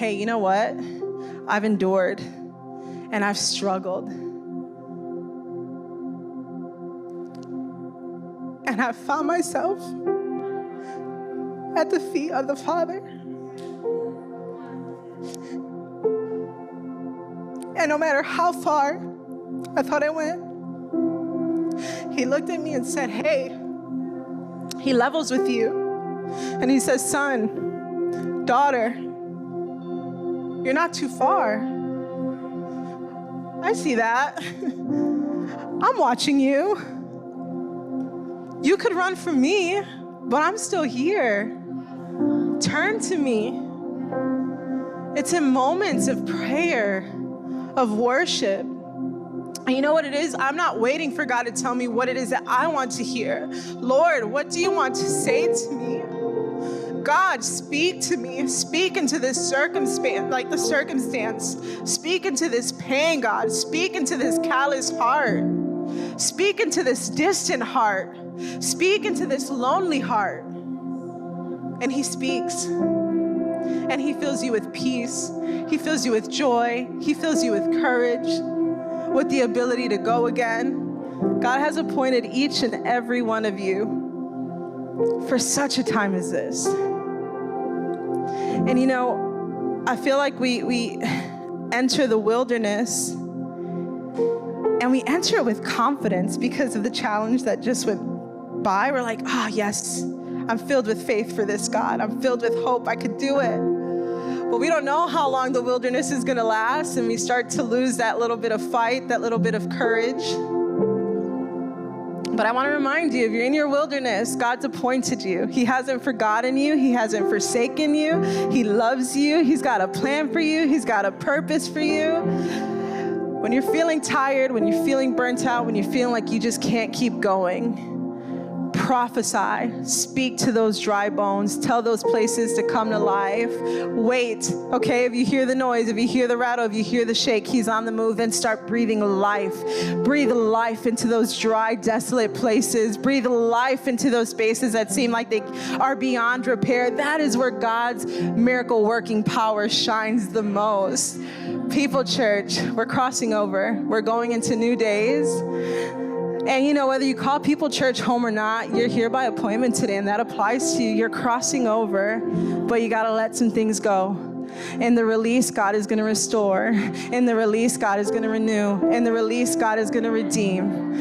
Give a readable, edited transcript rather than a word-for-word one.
hey, you know what? I've endured and I've struggled. And I've found myself at the feet of the Father. And no matter how far I thought I went, he looked at me and said, hey, he levels with you. And he says, son, daughter, you're not too far. I see that. I'm watching you. You could run from me, but I'm still here. Turn to me. It's in moments of prayer, of worship. And you know what it is? I'm not waiting for God to tell me what it is that I want to hear. Lord, what do you want to say to me? God, speak to me. Speak into this circumstance. Speak into this pain, God. Speak into this callous heart. Speak into this distant heart. Speak into this lonely heart. And he speaks. And he fills you with peace. He fills you with joy. He fills you with courage, with the ability to go again. God has appointed each and every one of you for such a time as this. And you know, I feel like we enter the wilderness and we enter it with confidence because of the challenge that just went by. We're like, oh yes, I'm filled with faith for this, God. I'm filled with hope. I could do it. But we don't know how long the wilderness is going to last, and we start to lose that little bit of fight, that little bit of courage. But I want to remind you, if you're in your wilderness, God's appointed you. He hasn't forgotten you. He hasn't forsaken you. He loves you. He's got a plan for you. He's got a purpose for you. When you're feeling tired, when you're feeling burnt out, when you're feeling like you just can't keep going, prophesy, speak to those dry bones, tell those places to come to life. Wait, okay? If you hear the noise, if you hear the rattle, if you hear the shake, he's on the move, then start breathing life. Breathe life into those dry, desolate places. Breathe life into those spaces that seem like they are beyond repair. That is where God's miracle working power shines the most. People, church, we're crossing over. We're going into new days. And you know, whether you call People Church home or not, you're here by appointment today, and that applies to you. You're crossing over, but you got to let some things go. In the release, God is going to restore. In the release, God is going to renew. In the release, God is going to redeem.